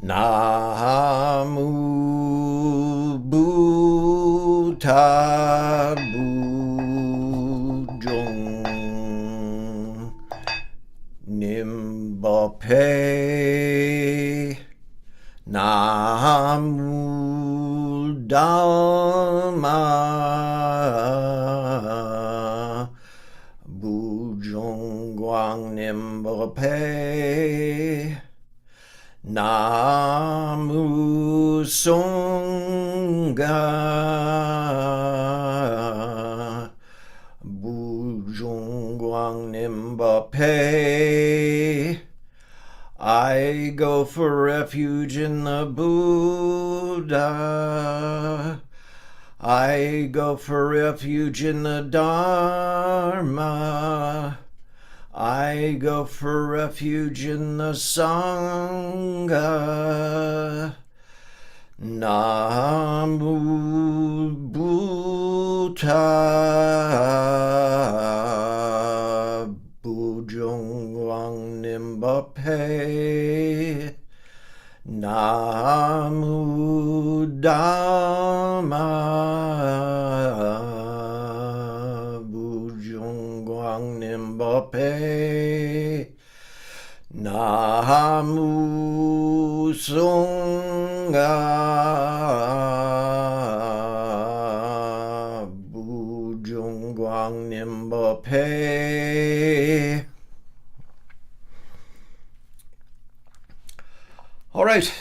Namu Buddha Bujong Nimbape Namu Dhamma Bujong Guang Nimbape Namu Sangha Bujung Guang Nimba Pe. I go for refuge in the Buddha. I go for refuge in the Dharma. I go for refuge in the Sangha. Namu Buddha Bujong Wang Nimba Pe. Namu Dhamma Bujong Guang Nimba Pe. Namu Sangha Bujong Guang Nimba Pe. All right,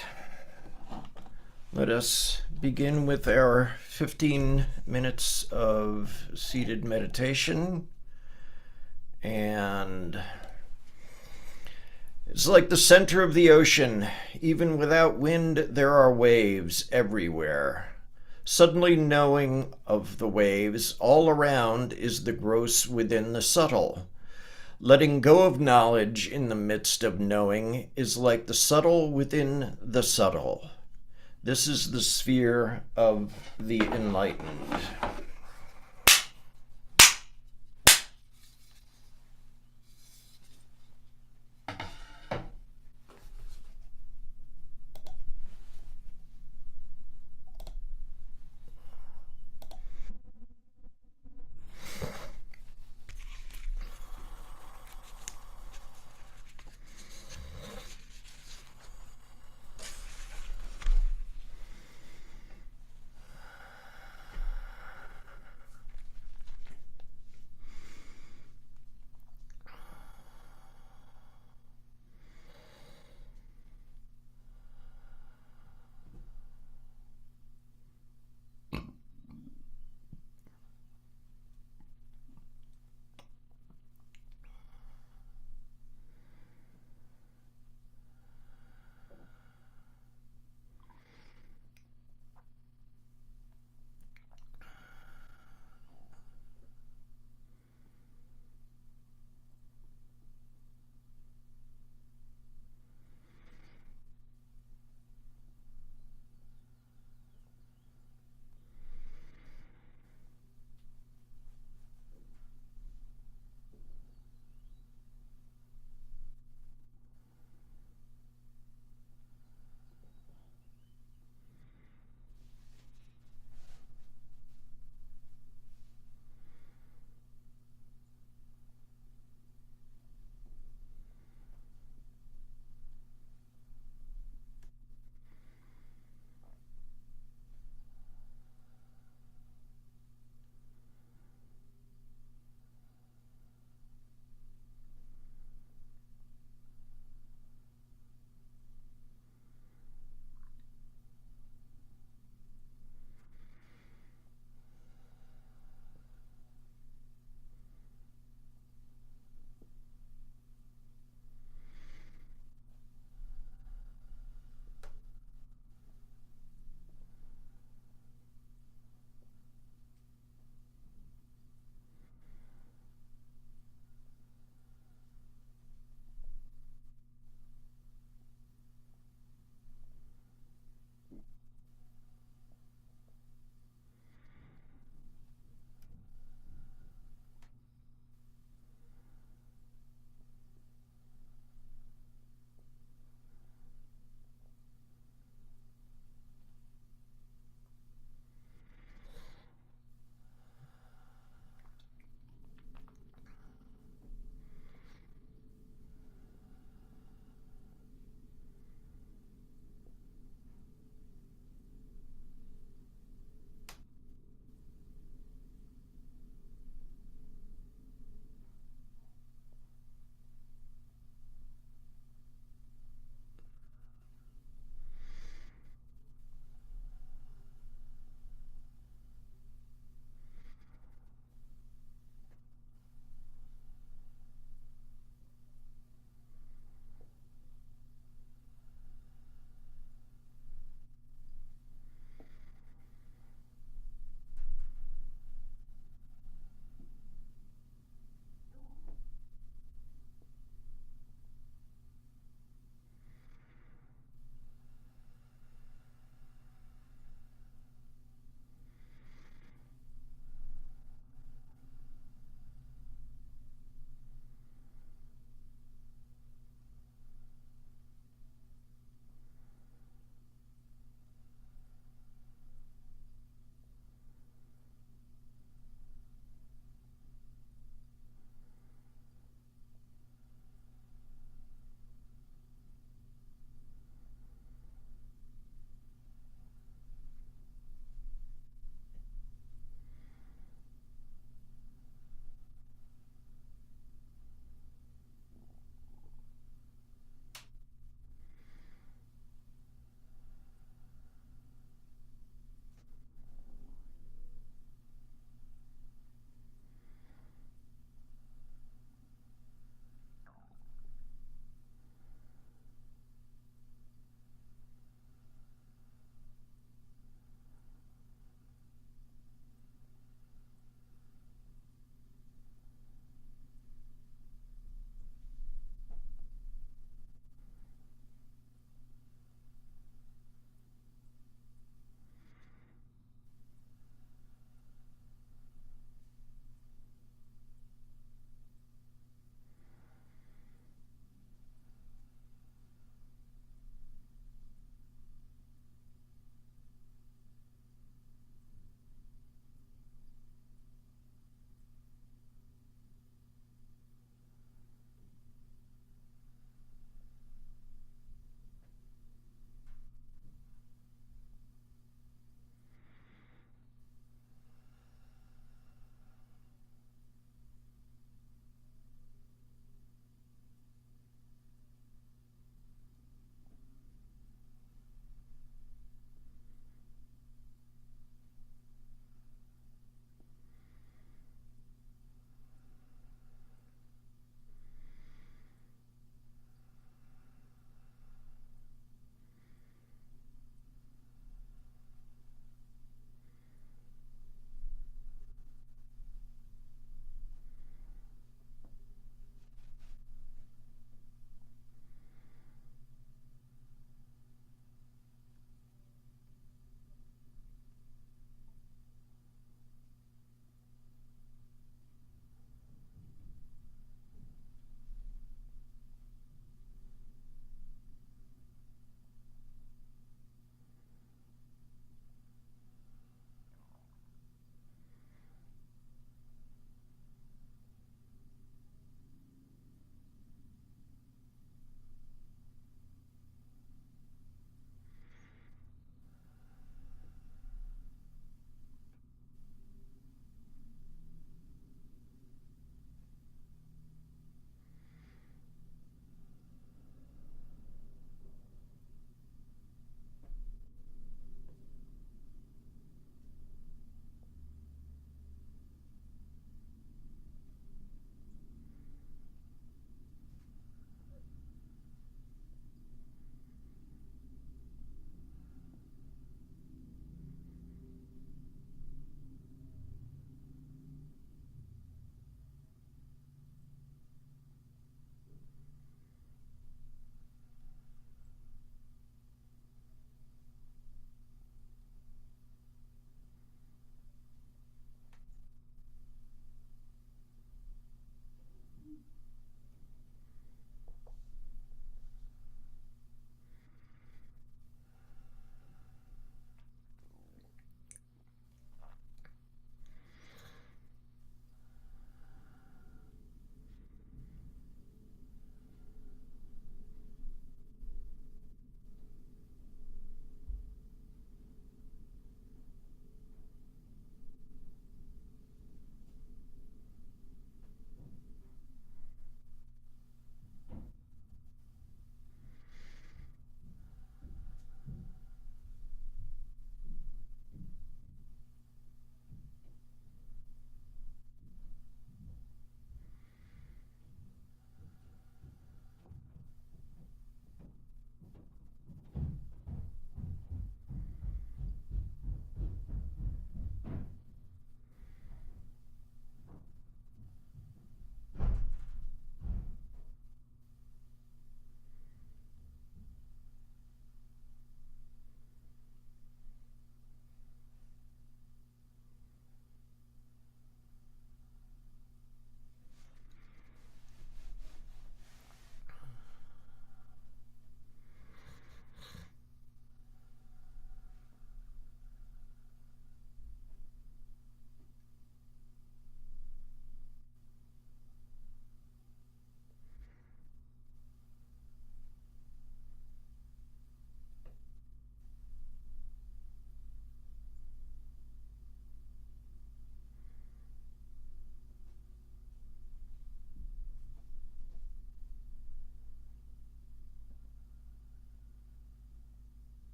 let us begin with our 15 minutes of seated meditation. And it's like the center of the ocean. Even without wind, there are waves everywhere. Suddenly knowing of the waves all around is the gross within the subtle. Letting go of knowledge in the midst of knowing is like the subtle within the subtle. This is the sphere of the enlightened.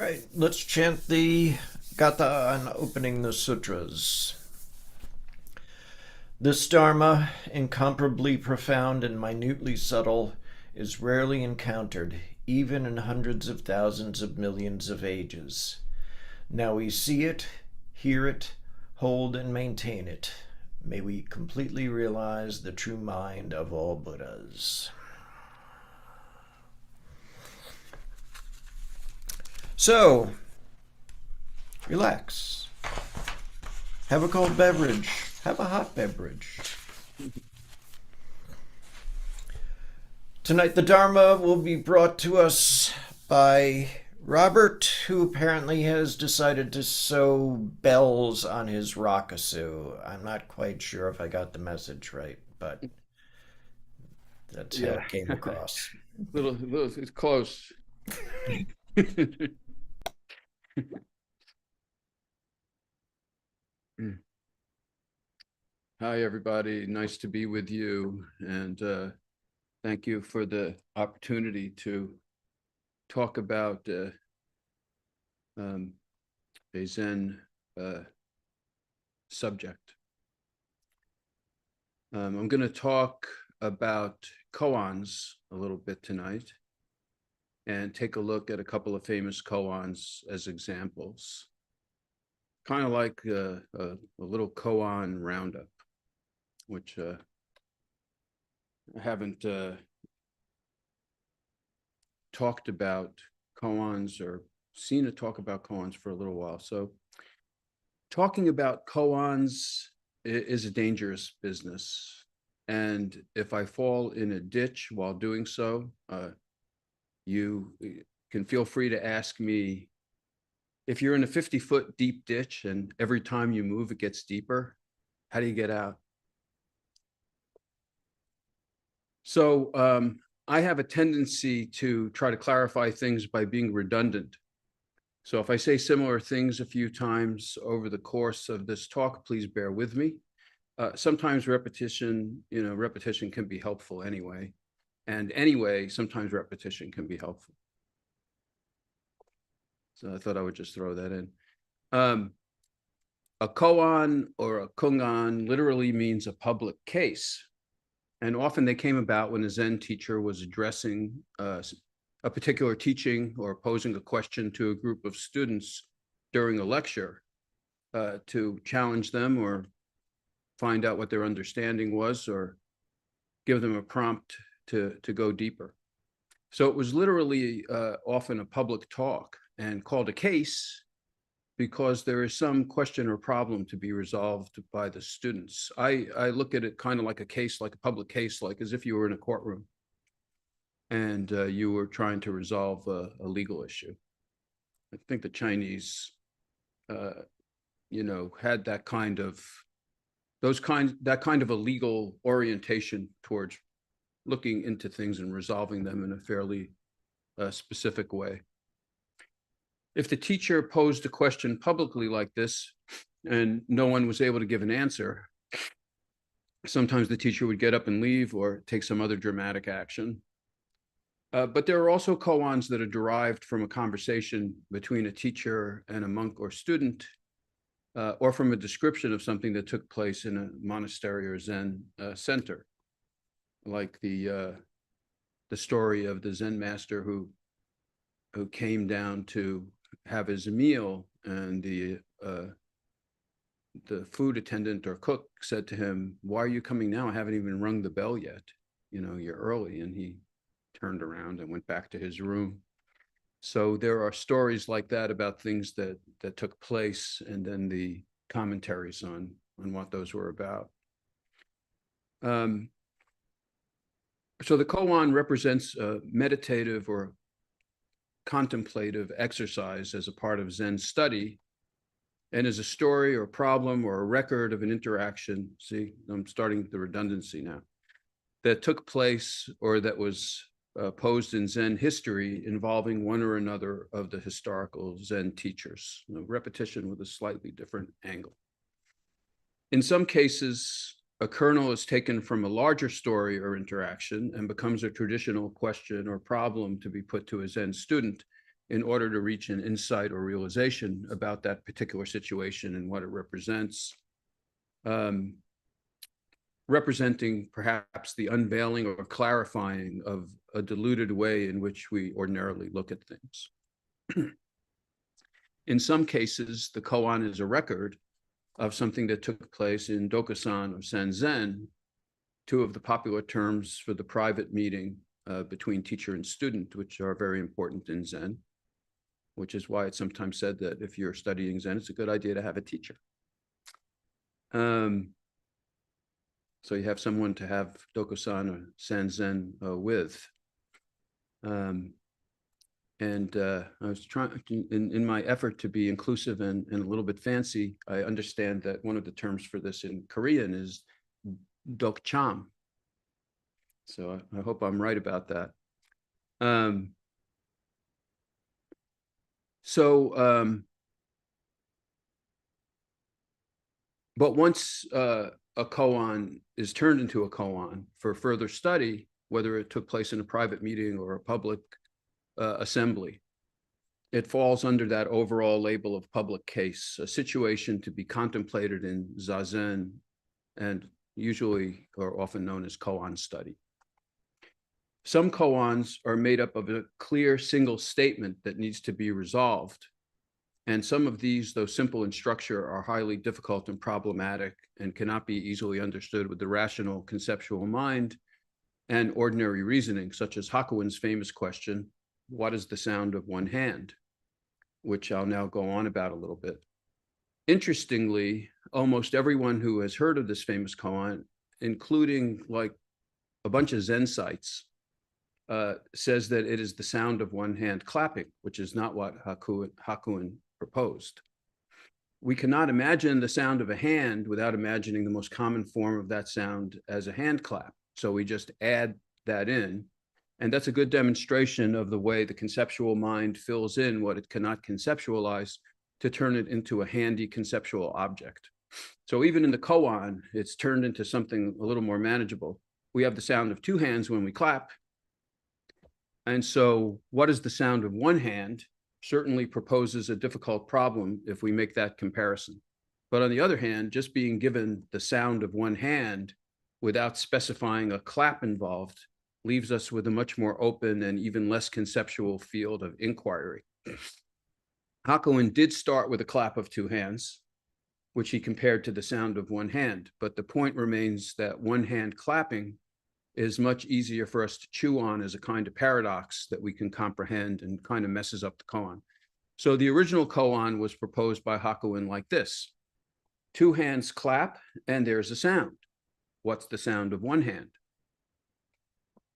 right, let's chant the Gatha on opening the sutras. This Dharma, incomparably profound and minutely subtle, is rarely encountered, even in hundreds of thousands of millions of ages. Now we see it, hear it, hold and maintain it. May we completely realize the true mind of all Buddhas. So, relax. Have a cold beverage. Have a hot beverage. Tonight, the Dharma will be brought to us by Robert, who apparently has decided to sew bells on his rakusu. I'm not quite sure if I got the message right, but that's how it came across. little, it's close. Hi, everybody. Nice to be with you. And thank you for the opportunity to talk about a Zen subject. I'm going to talk about koans a little bit tonight and take a look at a couple of famous koans as examples. Kind of like a little koan roundup, which I haven't talked about koans or seen a talk about koans for a little while. So talking about koans is a dangerous business. And if I fall in a ditch while doing so, you can feel free to ask me, if you're in a 50-foot deep ditch and every time you move, it gets deeper, how do you get out? So I have a tendency to try to clarify things by being redundant. So if I say similar things a few times over the course of this talk, please bear with me. Sometimes repetition can be helpful anyway. And anyway, sometimes repetition can be helpful. So I thought I would just throw that in. A koan or a kungan literally means a public case. And often they came about when a Zen teacher was addressing a particular teaching or posing a question to a group of students during a lecture to challenge them or find out what their understanding was or give them a prompt to go deeper. So it was literally often a public talk and called a case because there is some question or problem to be resolved by the students. I look at it kind of like a case, like a public case, like as if you were in a courtroom and you were trying to resolve a legal issue. I think the Chinese, had that kind of a legal orientation towards looking into things and resolving them in a fairly specific way. If the teacher posed a question publicly like this and no one was able to give an answer, sometimes the teacher would get up and leave or take some other dramatic action. But there are also koans that are derived from a conversation between a teacher and a monk or student, or from a description of something that took place in a monastery or Zen center, like the story of the Zen master who came down to have his meal, and the food attendant or cook said to him, "Why are you coming now? I haven't even rung the bell yet. You're early." And he turned around and went back to his room. So there are stories like that about things that took place, and then the commentaries on what those were about. So the koan represents a meditative or contemplative exercise as a part of Zen study, and is a story or problem or a record of an interaction. See, I'm starting the redundancy now, that took place or that was posed in Zen history involving one or another of the historical Zen teachers. Repetition with a slightly different angle. In some cases, a kernel is taken from a larger story or interaction and becomes a traditional question or problem to be put to a Zen student in order to reach an insight or realization about that particular situation and what it represents, representing perhaps the unveiling or clarifying of a diluted way in which we ordinarily look at things. In some cases, the koan is a record of something that took place in Dokusan or Sanzen, two of the popular terms for the private meeting between teacher and student, which are very important in Zen, which is why it's sometimes said that if you're studying Zen, it's a good idea to have a teacher. So you have someone to have Dokusan or Sanzen with. I was trying, in my effort to be inclusive and a little bit fancy, I understand that one of the terms for this in Korean is dokcham. So I hope I'm right about that. But once a koan is turned into a koan for further study, whether it took place in a private meeting or a public assembly, it falls under that overall label of public case, a situation to be contemplated in zazen, and usually or often known as koan study. Some koans are made up of a clear single statement that needs to be resolved. And some of these, though simple in structure, are highly difficult and problematic and cannot be easily understood with the rational conceptual mind and ordinary reasoning, such as Hakuin's famous question, what is the sound of one hand? Which I'll now go on about a little bit. Interestingly, almost everyone who has heard of this famous koan, including like a bunch of Zen sites, says that it is the sound of one hand clapping, which is not what Hakuin proposed. We cannot imagine the sound of a hand without imagining the most common form of that sound as a hand clap. So we just add that in. And that's a good demonstration of the way the conceptual mind fills in what it cannot conceptualize to turn it into a handy conceptual object. So even in the koan, it's turned into something a little more manageable. We have the sound of two hands when we clap. And so what is the sound of one hand certainly proposes a difficult problem if we make that comparison. But on the other hand, just being given the sound of one hand without specifying a clap involved leaves us with a much more open and even less conceptual field of inquiry. Hakuin did start with a clap of two hands, which he compared to the sound of one hand. But the point remains that one hand clapping is much easier for us to chew on as a kind of paradox that we can comprehend and kind of messes up the koan. So the original koan was proposed by Hakuin like this. Two hands clap and there's a sound. What's the sound of one hand?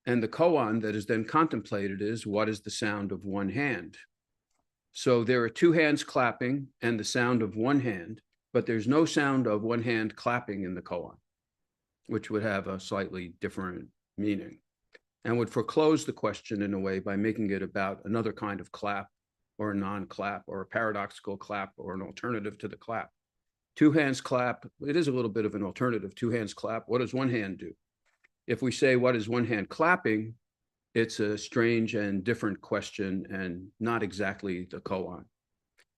And the koan that is then contemplated is, what is the sound of one hand? So there are two hands clapping and the sound of one hand, but there's no sound of one hand clapping in the koan, which would have a slightly different meaning and would foreclose the question in a way by making it about another kind of clap or a non-clap or a paradoxical clap or an alternative to the clap. Two hands clap, it is a little bit of an alternative. Two hands clap, what does one hand do? If we say, what is one hand clapping? It's a strange and different question and not exactly the koan.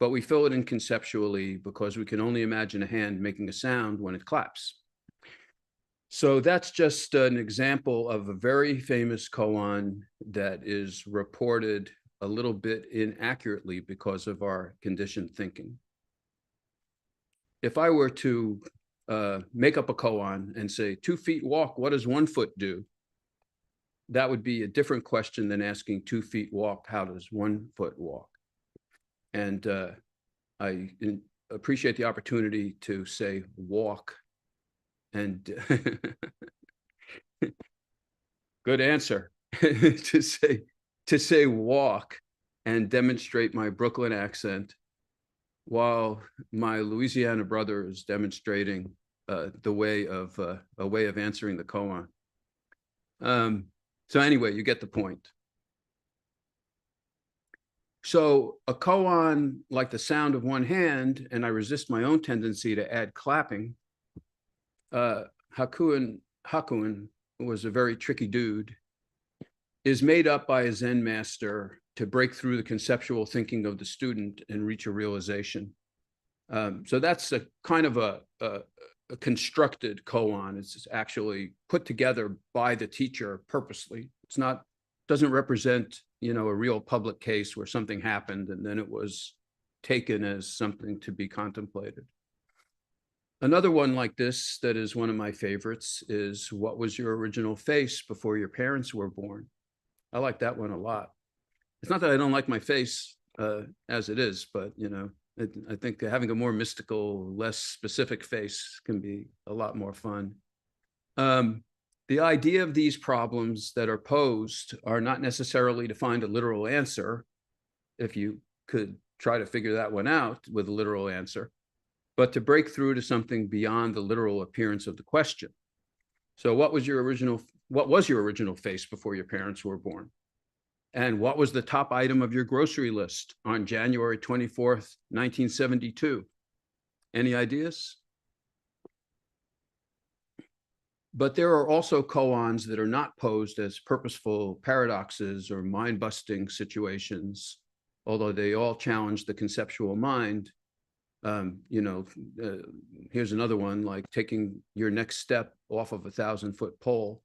But we fill it in conceptually because we can only imagine a hand making a sound when it claps. So that's just an example of a very famous koan that is reported a little bit inaccurately because of our conditioned thinking. If I were to make up a koan and say 2 feet walk, what does 1 foot do? That would be a different question than asking 2 feet walk, how does 1 foot walk? And I appreciate the opportunity to say walk and good answer to say walk and demonstrate my Brooklyn accent while my Louisiana brother is demonstrating a way of answering the koan. So anyway, you get the point. So a koan like the sound of one hand, and I resist my own tendency to add clapping. Hakuin was a very tricky dude, is made up by a Zen master to break through the conceptual thinking of the student and reach a realization. So that's a kind of a constructed koan. It's actually put together by the teacher purposely. It's not, doesn't represent, you know, a real public case where something happened and then it was taken as something to be contemplated. Another one like this that is one of my favorites is, what was your original face before your parents were born? I like that one a lot. It's not that I don't like my face as it is, but, you know, I think having a more mystical, less specific face can be a lot more fun. The idea of these problems that are posed are not necessarily to find a literal answer, if you could try to figure that one out with a literal answer, but to break through to something beyond the literal appearance of the question. So what was your original face before your parents were born? And what was the top item of your grocery list on January 24th, 1972? Any ideas? But there are also koans that are not posed as purposeful paradoxes or mind-busting situations, although they all challenge the conceptual mind. You know, here's another one, like taking your next step off of a 1,000-foot pole,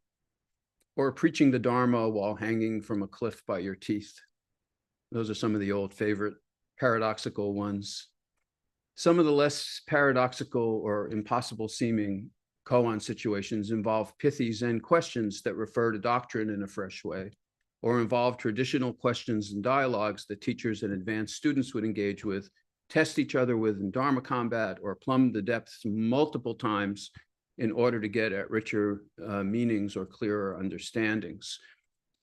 or preaching the Dharma while hanging from a cliff by your teeth. Those are some of the old favorite paradoxical ones. Some of the less paradoxical or impossible seeming koan situations involve pithy Zen questions that refer to doctrine in a fresh way, or involve traditional questions and dialogues that teachers and advanced students would engage with, test each other with in Dharma combat, or plumb the depths multiple times in order to get at richer meanings or clearer understandings.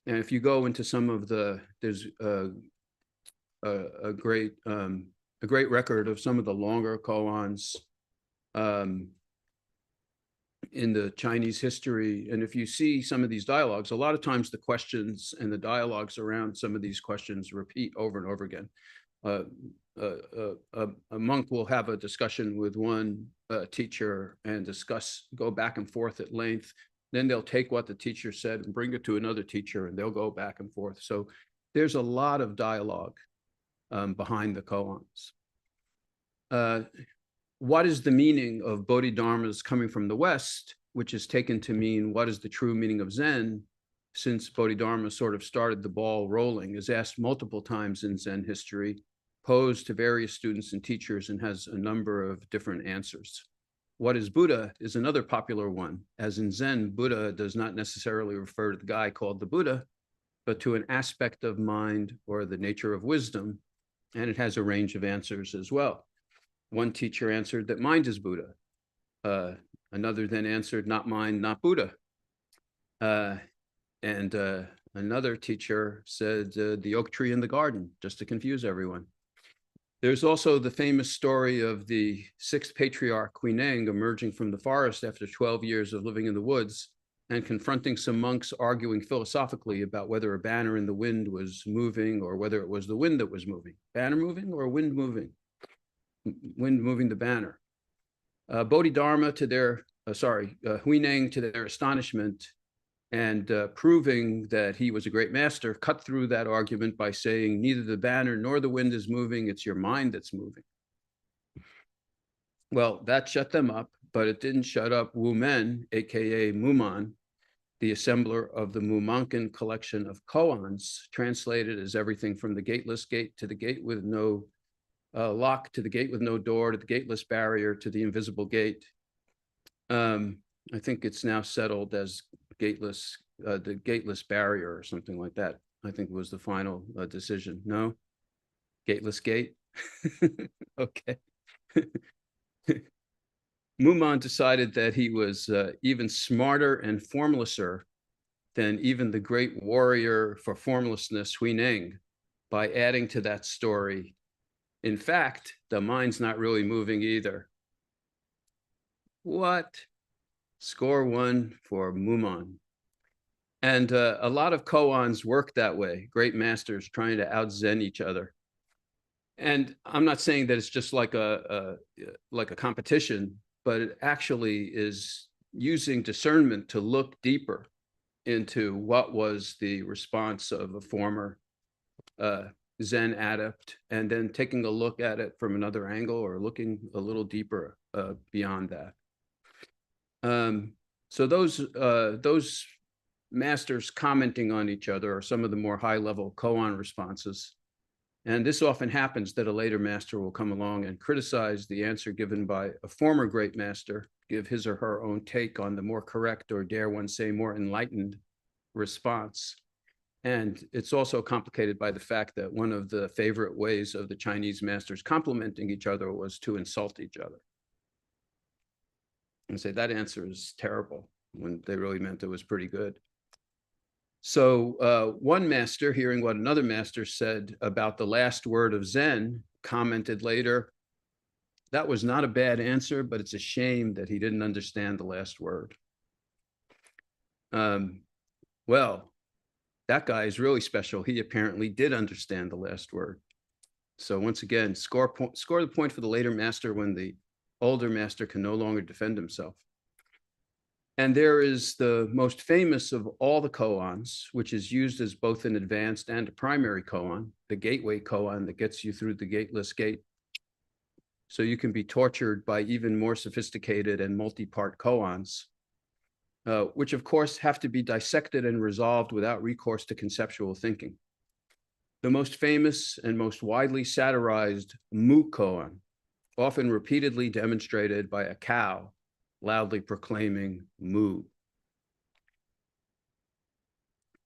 And if you go into some of the, there's a great record of some of the longer koans in the Chinese history. And if you see some of these dialogues, a lot of times the questions and the dialogues around some of these questions repeat over and over again. A monk will have a discussion with one teacher and go back and forth at length. Then they'll take what the teacher said and bring it to another teacher, and they'll go back and forth. So there's a lot of dialogue behind the koans. What is the meaning of Bodhidharmas coming from the West, which is taken to mean what is the true meaning of Zen, since Bodhidharma sort of started the ball rolling, is asked multiple times in Zen history, posed to various students and teachers, and has a number of different answers. What is Buddha is another popular one. As in Zen, Buddha does not necessarily refer to the guy called the Buddha, but to an aspect of mind or the nature of wisdom, and it has a range of answers as well. One teacher answered that mind is Buddha. Another then answered, not mind, not Buddha. And another teacher said the oak tree in the garden, just to confuse everyone. There's also the famous story of the sixth patriarch, Huineng, emerging from the forest after 12 years of living in the woods and confronting some monks arguing philosophically about whether a banner in the wind was moving or whether it was the wind that was moving. Banner moving or wind moving? Wind moving the banner. Bodhidharma to their, Huineng to their astonishment, and proving that he was a great master, cut through that argument by saying, neither the banner nor the wind is moving, it's your mind that's moving. Well, that shut them up, but it didn't shut up Wu Men, aka Muman, the assembler of the Mumonkan collection of koans, translated as everything from the gateless gate to the gate with no lock, to the gate with no door, to the gateless barrier, to the invisible gate. I think it's now settled as gateless, the gateless barrier or something like that. I think was the final decision. No? Gateless gate? Okay. Muman decided that he was even smarter and formlesser than even the great warrior for formlessness, Huineng, by adding to that story, in fact, the mind's not really moving either. What? Score one for Muman. And a lot of koans work that way, great masters trying to out-Zen each other. And I'm not saying that it's just like a competition, but it actually is using discernment to look deeper into what was the response of a former Zen adept, and then taking a look at it from another angle or looking a little deeper beyond that. So those masters commenting on each other are some of the more high-level koan responses. And this often happens that a later master will come along and criticize the answer given by a former great master, give his or her own take on the more correct, or dare one say more enlightened response. And it's also complicated by the fact that one of the favorite ways of the Chinese masters complimenting each other was to insult each other and say that answer is terrible when they really meant it was pretty good. So one master, hearing what another master said about the last word of Zen, commented later, that was not a bad answer, but it's a shame that he didn't understand the last word. Well, that guy is really special. He apparently did understand the last word. So once again, score the point for the later master when the older master can no longer defend himself. And there is the most famous of all the koans, which is used as both an advanced and a primary koan, the gateway koan that gets you through the gateless gate. So you can be tortured by even more sophisticated and multi-part koans, which of course have to be dissected and resolved without recourse to conceptual thinking. The most famous and most widely satirized Mu koan, often repeatedly demonstrated by a cow loudly proclaiming Mu.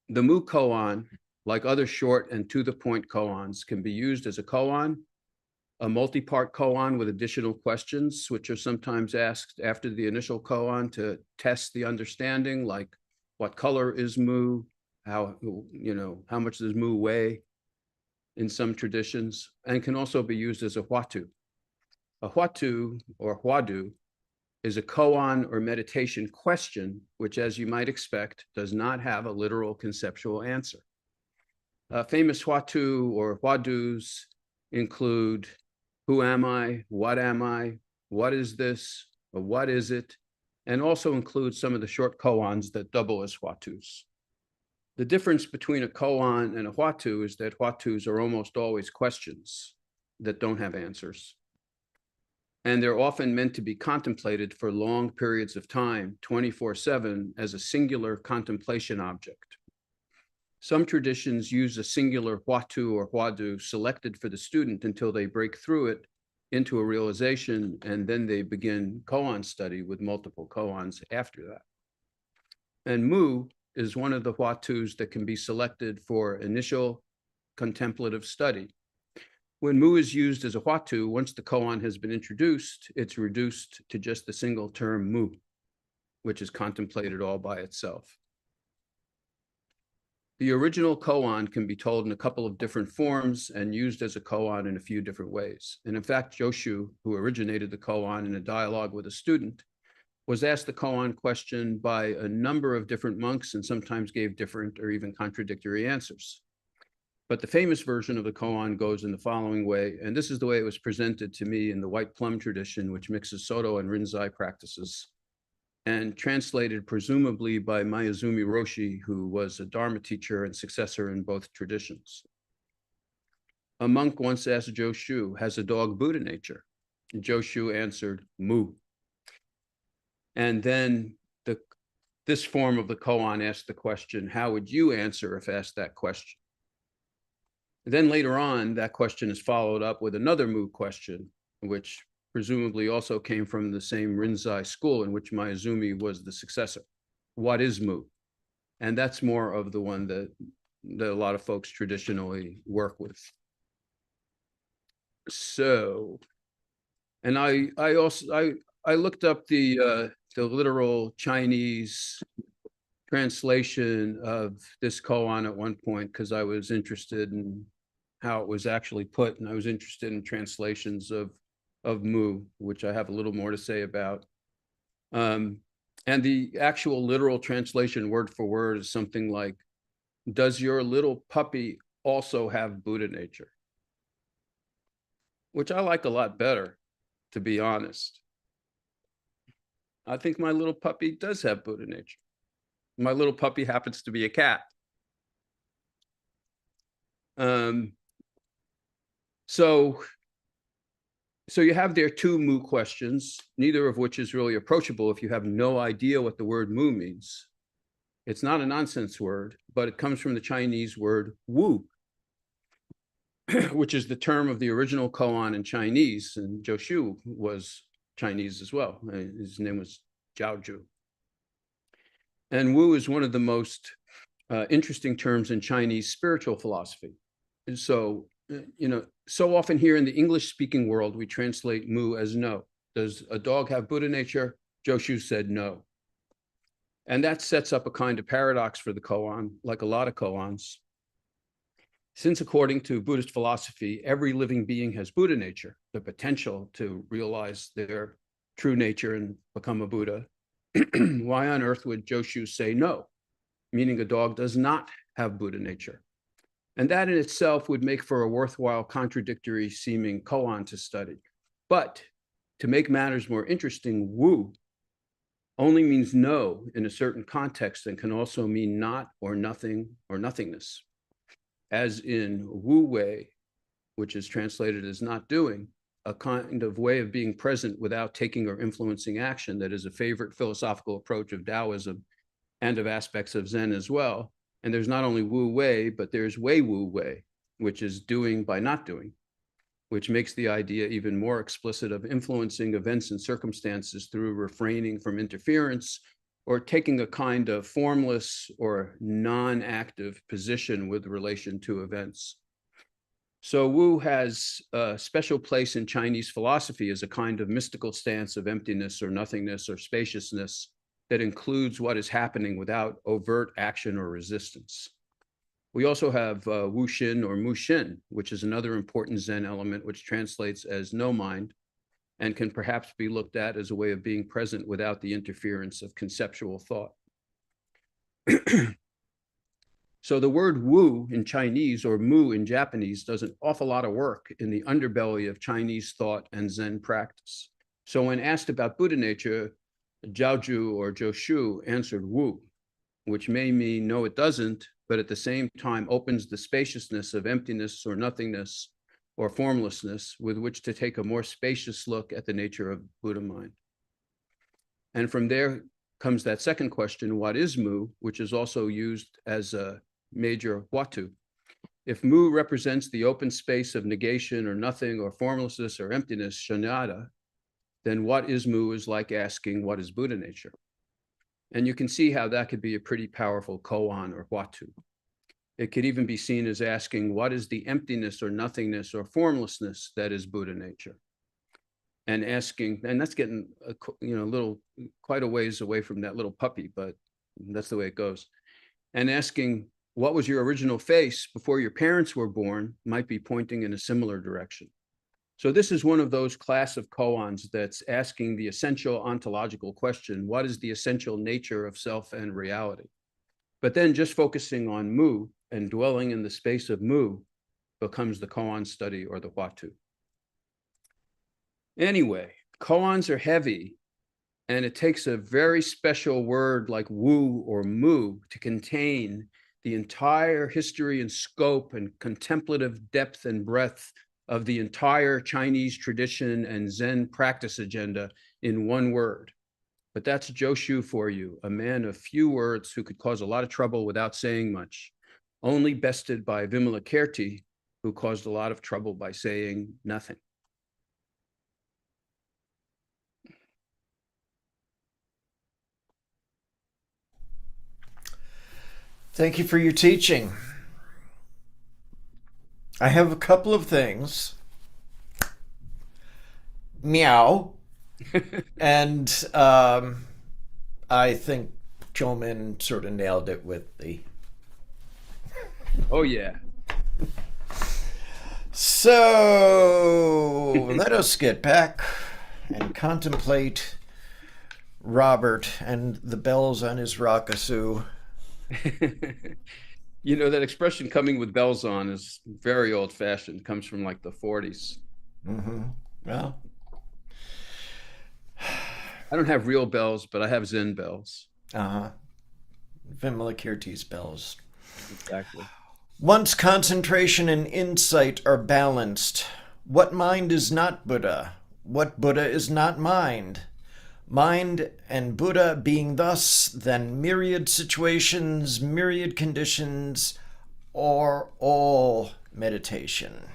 The Mu koan, like other short and to-the-point koans, can be used as a koan, a multi-part koan with additional questions, which are sometimes asked after the initial koan to test the understanding, like what color is Mu, how much does Mu weigh in some traditions, and can also be used as a huatu. A huatu or huadu is a koan or meditation question, which, as you might expect, does not have a literal conceptual answer. Famous huatu or huadus include, who am I? What am I? What is this? Or what is it? And also include some of the short koans that double as huatus. The difference between a koan and a huatu is that huatus are almost always questions that don't have answers. And they're often meant to be contemplated for long periods of time, 24/7, as a singular contemplation object. Some traditions use a singular huatu or huadu selected for the student until they break through it into a realization, and then they begin koan study with multiple koans after that. And Mu is one of the huatus that can be selected for initial contemplative study. When Mu is used as a huatu, once the koan has been introduced, it's reduced to just the single term Mu, which is contemplated all by itself. The original koan can be told in a couple of different forms and used as a koan in a few different ways. And in fact, Joshu, who originated the koan in a dialogue with a student, was asked the koan question by a number of different monks and sometimes gave different or even contradictory answers. But the famous version of the koan goes in the following way, and this is the way it was presented to me in the White Plum tradition, which mixes Soto and Rinzai practices, and translated presumably by Mayuzumi Roshi, who was a Dharma teacher and successor in both traditions. A monk once asked Joshu, has a dog Buddha nature? And Joshu answered, Mu. And then this form of the koan asked the question, how would you answer if asked that question? Then later on, that question is followed up with another Mu question, which presumably also came from the same Rinzai school in which Mayuzumi was the successor. What is Mu? And that's more of the one that a lot of folks traditionally work with. So, and I looked up the literal Chinese translation of this koan at one point because I was interested in how it was actually put, and I was interested in translations of Mu, which I have a little more to say about. And the actual literal translation word for word is something like, does your little puppy also have Buddha nature? Which I like a lot better, to be honest. I think my little puppy does have Buddha nature. My little puppy happens to be a cat. Um, so you have there two mu questions, neither of which is really approachable if you have no idea what the word mu means. It's not a nonsense word, but it comes from the Chinese word wu, which is the term of the original koan in Chinese, and Zhou was Chinese as well. His name was Zhao Zhu. And wu is one of the most interesting terms in Chinese spiritual philosophy. And so, so often here in the English-speaking world, we translate mu as no. Does a dog have Buddha nature? Zhou said no. And that sets up a kind of paradox for the koan, like a lot of koans. Since according to Buddhist philosophy, every living being has Buddha nature, the potential to realize their true nature and become a Buddha, why on earth would Zhou say no, meaning a dog does not have Buddha nature? And that in itself would make for a worthwhile contradictory seeming koan to study. But to make matters more interesting, wu only means no in a certain context and can also mean not or nothing or nothingness. As in wu wei, which is translated as not doing, a kind of way of being present without taking or influencing action that is a favorite philosophical approach of Taoism and of aspects of Zen as well. And there's not only wu wei, but there's wei wu wei, which is doing by not doing, which makes the idea even more explicit of influencing events and circumstances through refraining from interference or taking a kind of formless or non-active position with relation to events. So wu has a special place in Chinese philosophy as a kind of mystical stance of emptiness or nothingness or spaciousness that includes what is happening without overt action or resistance. We also have wu xin or mu xin, which is another important Zen element, which translates as no mind and can perhaps be looked at as a way of being present without the interference of conceptual thought. So the word wu in Chinese or mu in Japanese does an awful lot of work in the underbelly of Chinese thought and Zen practice. So when asked about Buddha nature, Zhao Zhu or Zhou answered wu, which may mean no, it doesn't, but at the same time opens the spaciousness of emptiness or nothingness or formlessness with which to take a more spacious look at the nature of Buddha mind. And from there comes that second question, what is mu, which is also used as a major huatu. If mu represents the open space of negation or nothing or formlessness or emptiness, shunyata, then what is mu is like asking what is Buddha nature? And you can see how that could be a pretty powerful koan or huatu. It could even be seen as asking what is the emptiness or nothingness or formlessness that is Buddha nature? And asking, and that's getting quite a ways away from that little puppy, but that's the way it goes. And asking what was your original face before your parents were born might be pointing in a similar direction. So this is one of those class of koans that's asking the essential ontological question, what is the essential nature of self and reality? But then just focusing on mu and dwelling in the space of mu becomes the koan study or the huatu. Anyway, koans are heavy, and it takes a very special word like wu or mu to contain the entire history and scope and contemplative depth and breadth of the entire Chinese tradition and Zen practice agenda in one word. But that's Zhou for you, a man of few words who could cause a lot of trouble without saying much, only bested by Vimalakirti, who caused a lot of trouble by saying nothing. Thank you for your teaching. I have a couple of things. Meow. And I think Chomin sort of nailed it with the... Oh, yeah. So let us get back and contemplate Robert and the bells on his rakusu. You know, that expression coming with bells on is very old fashioned, comes from like the 40s. Mm-hmm. Well, I don't have real bells, but I have Zen bells. uh-huh. Vimalakirti's bells. Exactly. Once concentration and insight are balanced, what mind is not Buddha? What Buddha is not mind? Mind and Buddha being thus, then myriad situations, myriad conditions, or all meditation.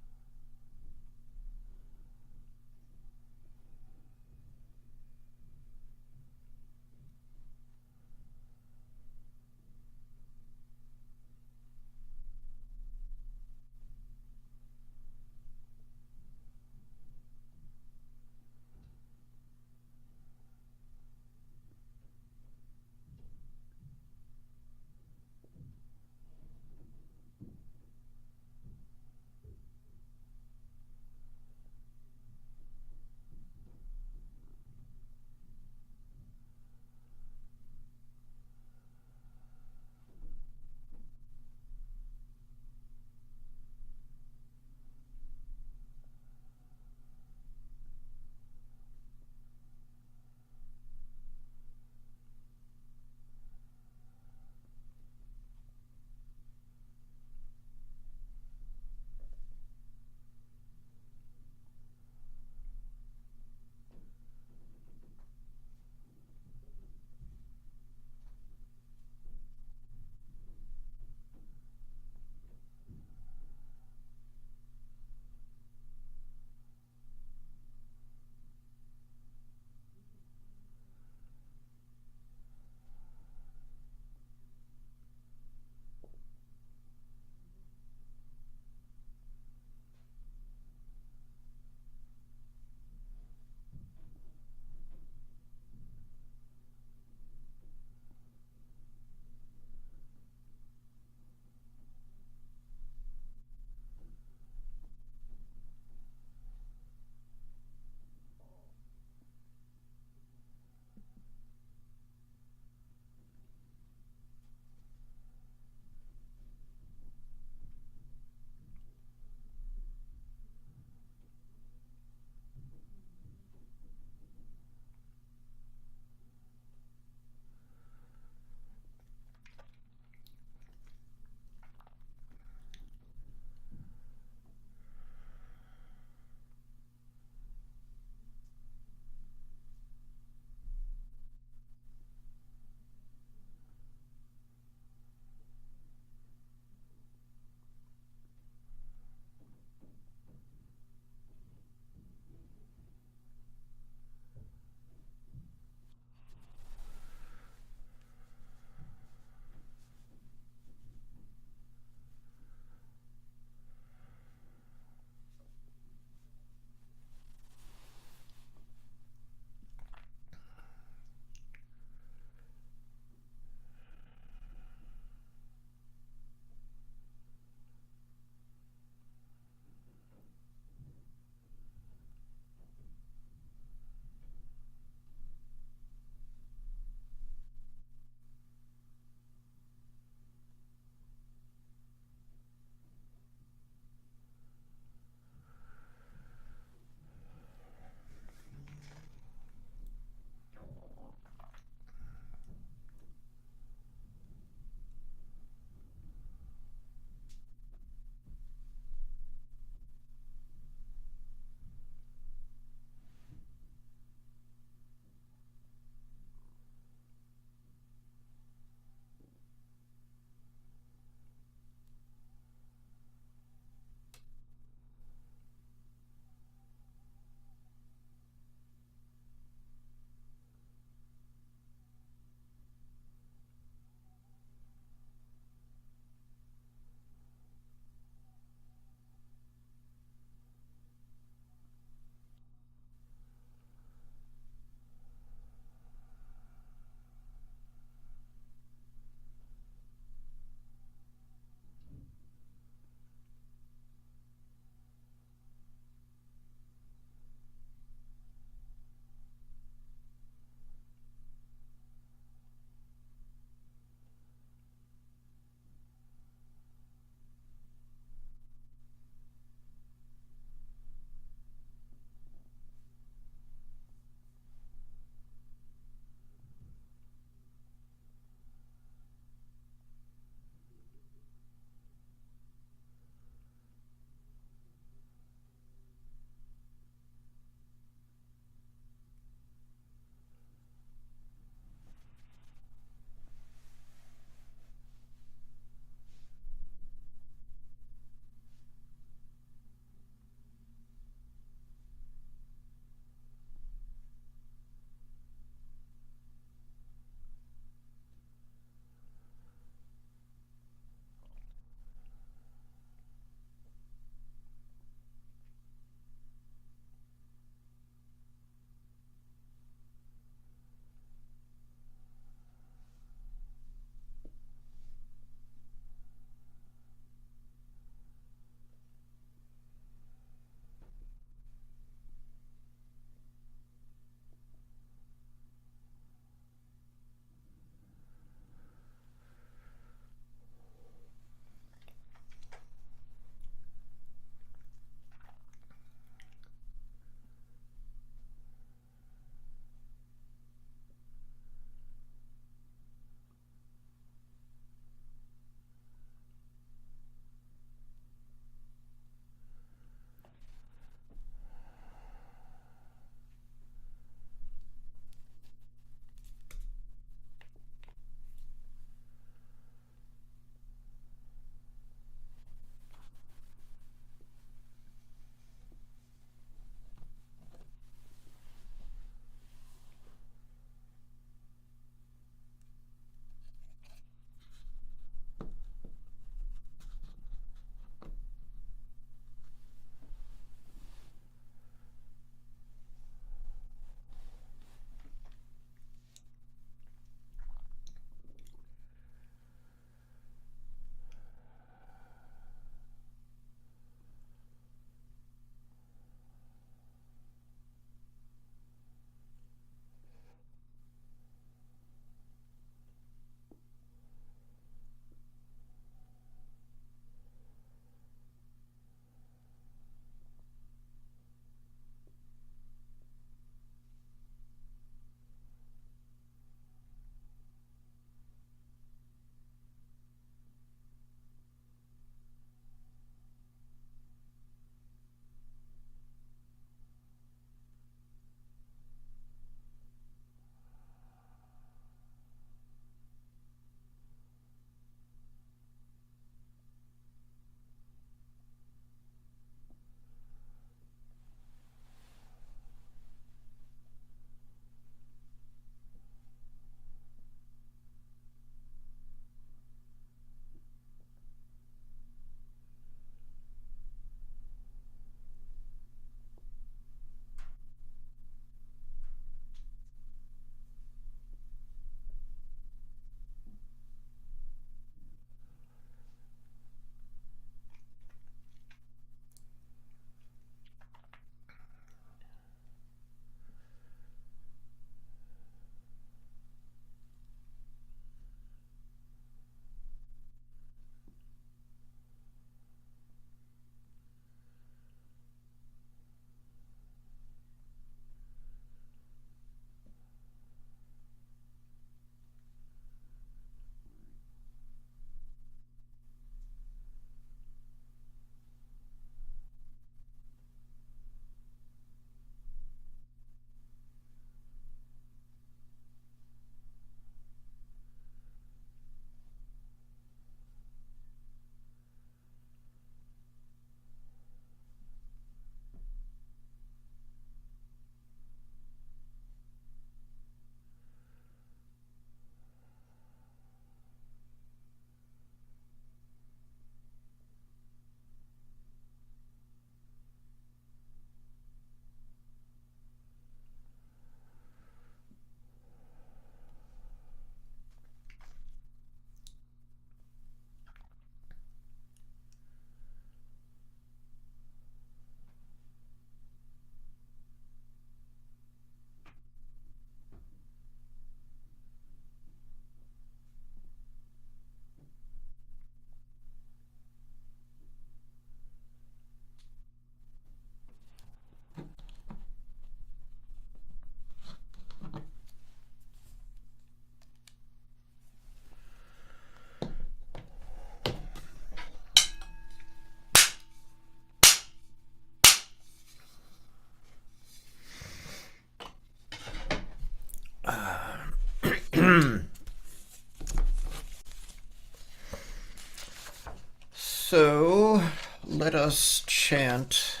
So let us chant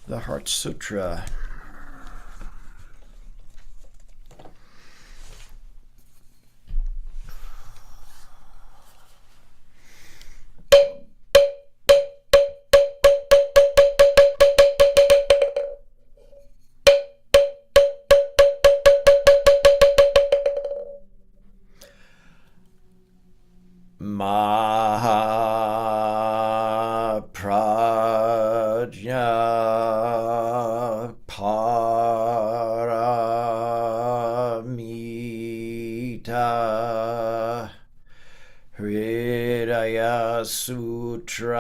the Heart Sutra. Mahaprajna Paramita Hridaya Sutra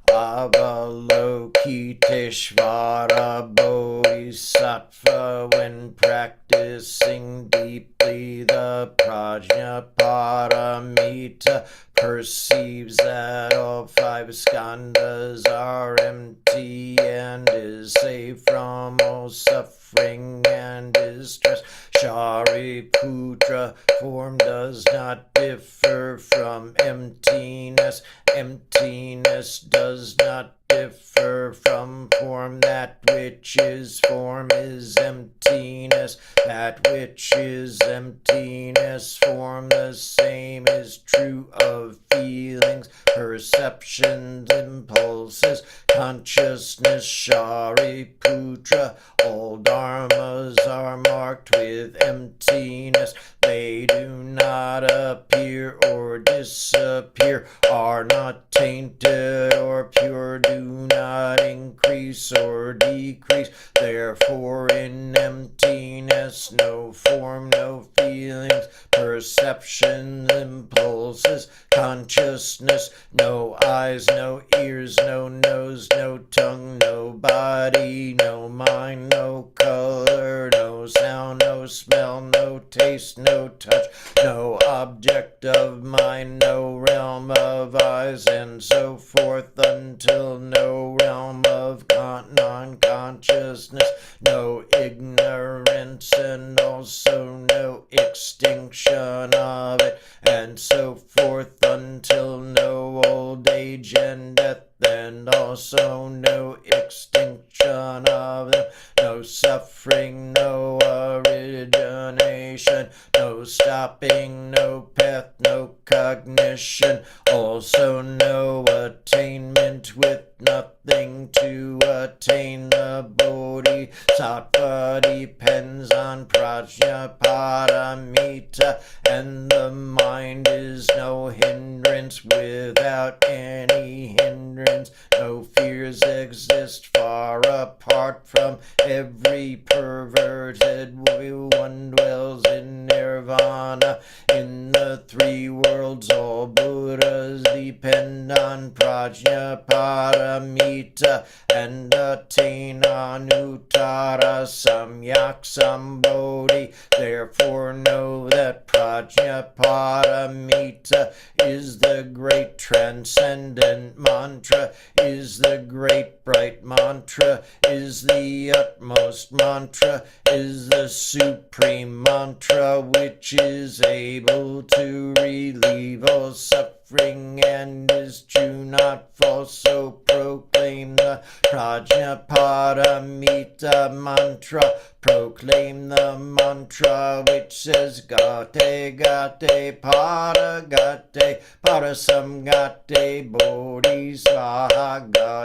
Avalokiteshvara Bodhisattva, when practicing deeply the Prajna Paramita, perceives that all five skandhas are empty and is safe from all suffering and distress. Shariputra, form does not differ from emptiness. Emptiness does not differ from form. That which is form is emptiness. That which is emptiness, form. The same is true of feelings, perceptions, impulses, consciousness. Shariputra, all dharmas are marked with emptiness. They do not appear or disappear, are not tainted or pure, do not increase or decrease. Therefore in emptiness, no form, no feelings, perceptions, impulses, consciousness, no eyes, no ears, no nose, no tongue, no body, no mind, no color, no sound, no smell, no taste, no touch, no object of mind, no realm of eyes, and so forth, until no realm of non-consciousness, no ignorance, and also no extinction of it, and so forth, until no old age and death, and also no extinction of them, no suffering, no origination, no stopping, no path, no cognition, also no attainment, with nothing to attain. The Bodhisattva depends on Prajna Paramita, and the mind is no hindrance. Without any hindrance, no fears exist. Far apart from every perverted one dwells in nirvana. In the three worlds, all Buddhas depend on Prajna Paramita and attain Anuttara Samyak Sambodhi. Therefore know that Prajna Paramita is the great transcendent mantra, is the great bright mantra, is the utmost mantra, is the supreme mantra, which is able to relieve all suffering and is true, not false. So proclaim the Prajna Paramita mantra. Proclaim the mantra which says Gate Gate Para Gate Parasamgate Bodhisvaha.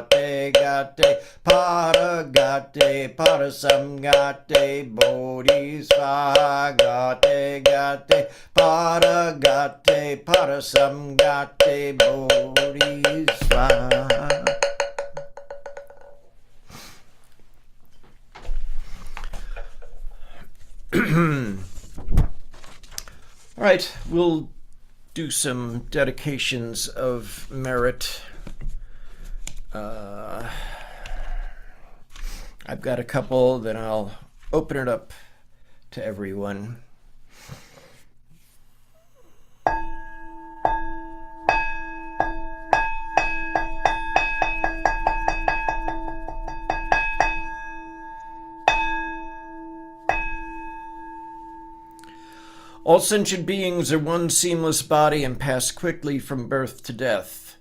Gate Gate Para Gate Parasamgate Bodhisvaha. Gate Gate Para Gate Parasamgate Bodhisvaha. All right, we'll do some dedications of merit. I've got a couple, then I'll open it up to everyone. All sentient beings are one seamless body and pass quickly from birth to death.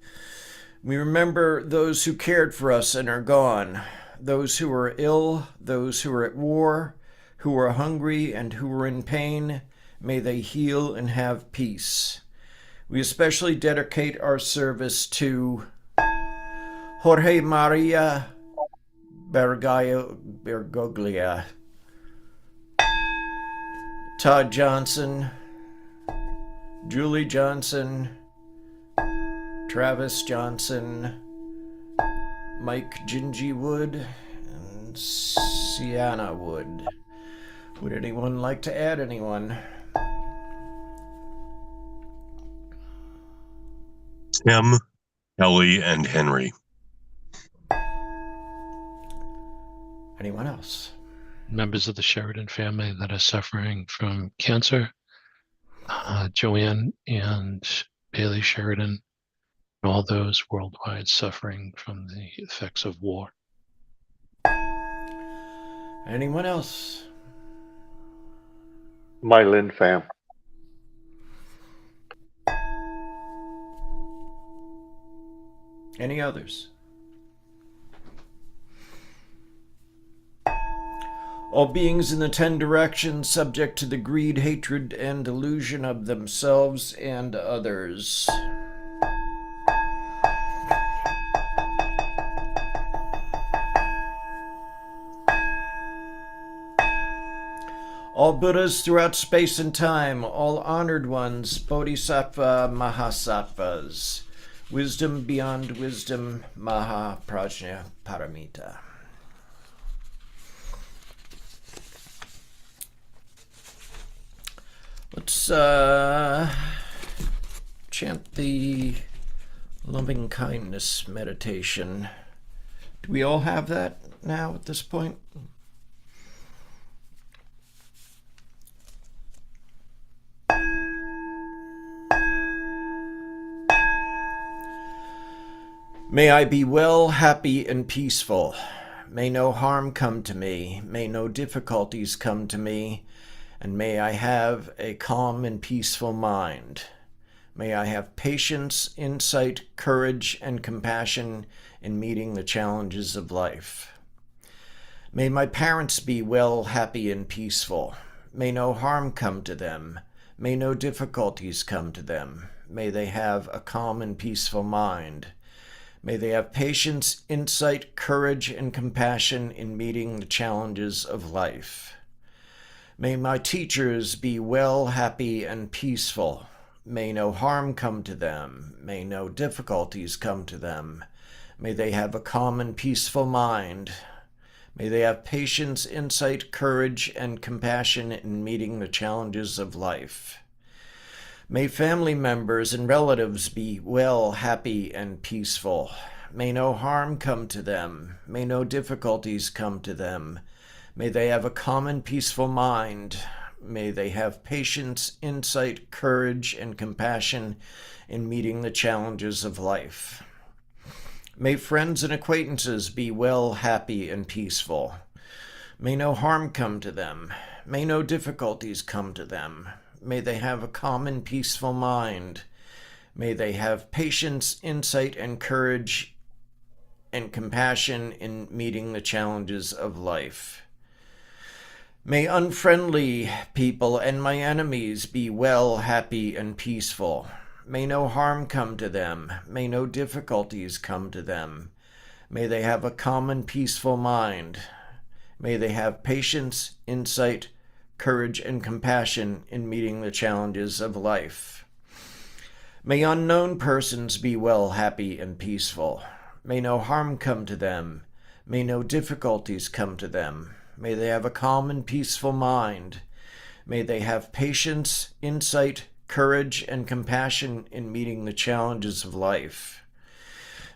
We remember those who cared for us and are gone, those who are ill, those who are at war, who are hungry and who are in pain. May they heal and have peace. We especially dedicate our service to Jorge Maria Bergoglia, Todd Johnson, Julie Johnson, Travis Johnson, Mike Gingy Wood, and Sienna Wood. Would anyone like to add anyone? Tim, Ellie, and Henry. Anyone else? Members of the Sheridan family that are suffering from cancer, Joanne and Bailey Sheridan, and all those worldwide suffering from the effects of war. Anyone else? My Lynn fam. Any others? All beings in the 10 directions subject to the greed, hatred, and delusion of themselves and others. All Buddhas throughout space and time, all honored ones, Bodhisattva Mahasattvas, wisdom beyond wisdom, Maha Prajna Paramita. Let's chant the loving kindness meditation. Do we all have that now at this point? May I be well, happy, and peaceful. May no harm come to me. May no difficulties come to me. And may I have a calm and peaceful mind. May I have patience, insight, courage, and compassion in meeting the challenges of life. May my parents be well, happy, and peaceful. May no harm come to them. May no difficulties come to them. May they have a calm and peaceful mind. May they have patience, insight, courage, and compassion in meeting the challenges of life. May my teachers be well, happy, and peaceful. May no harm come to them. May no difficulties come to them. May they have a calm and peaceful mind. May they have patience, insight, courage, and compassion in meeting the challenges of life. May family members and relatives be well, happy, and peaceful. May no harm come to them. May no difficulties come to them. May they have a calm and peaceful mind. May they have patience, insight, courage, and compassion in meeting the challenges of life. May friends and acquaintances be well, happy, and peaceful. May no harm come to them. May no difficulties come to them. May they have a calm and peaceful mind. May they have patience, insight, and courage and compassion in meeting the challenges of life. May unfriendly people and my enemies be well, happy, and peaceful. May no harm come to them. May no difficulties come to them. May they have a calm and peaceful mind. May they have patience, insight, courage, and compassion in meeting the challenges of life. May unknown persons be well, happy, and peaceful. May no harm come to them. May no difficulties come to them. May they have a calm and peaceful mind. May they have patience, insight, courage, and compassion in meeting the challenges of life.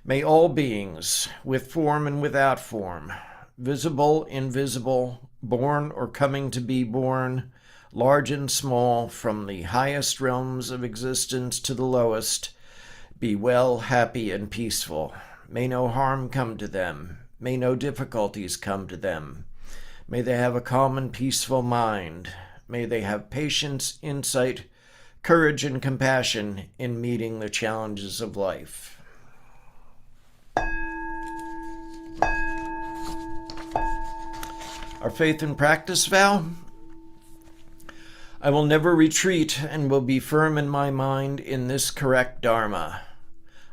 May all beings, with form and without form, visible, invisible, born or coming to be born, large and small, from the highest realms of existence to the lowest, be well, happy, and peaceful. May no harm come to them. May no difficulties come to them. May they have a calm and peaceful mind. May they have patience, insight, courage, and compassion in meeting the challenges of life. Our faith and practice vow. I will never retreat and will be firm in my mind in this correct Dharma.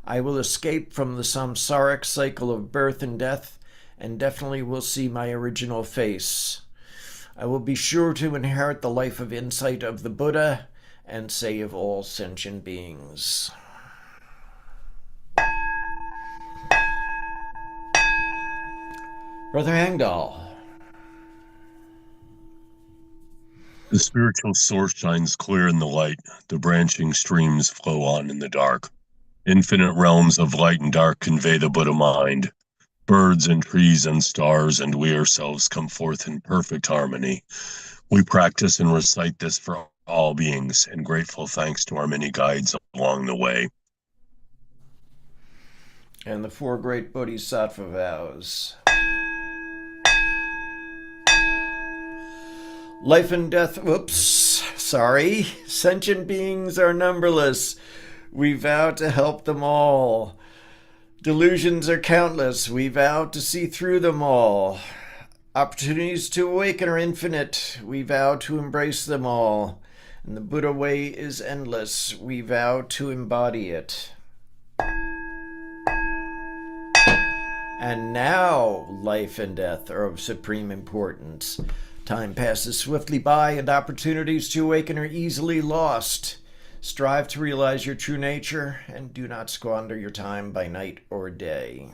I will escape from the samsaric cycle of birth and death and definitely will see my original face. I will be sure to inherit the life of insight of the Buddha and save all sentient beings. Brother Hangdal. The spiritual source shines clear in the light. The branching streams flow on in the dark. Infinite realms of light and dark convey the Buddha mind. Birds and trees and stars and we ourselves come forth in perfect harmony. We practice and recite this for all beings, and grateful thanks to our many guides along the way. And the four great Bodhisattva vows. Life and death, sentient beings are numberless. We vow to help them all. Delusions are countless. We vow to see through them all. Opportunities to awaken are infinite. We vow to embrace them all. And the Buddha way is endless. We vow to embody it. And now life and death are of supreme importance. Time passes swiftly by and opportunities to awaken are easily lost. Strive to realize your true nature and do not squander your time by night or day.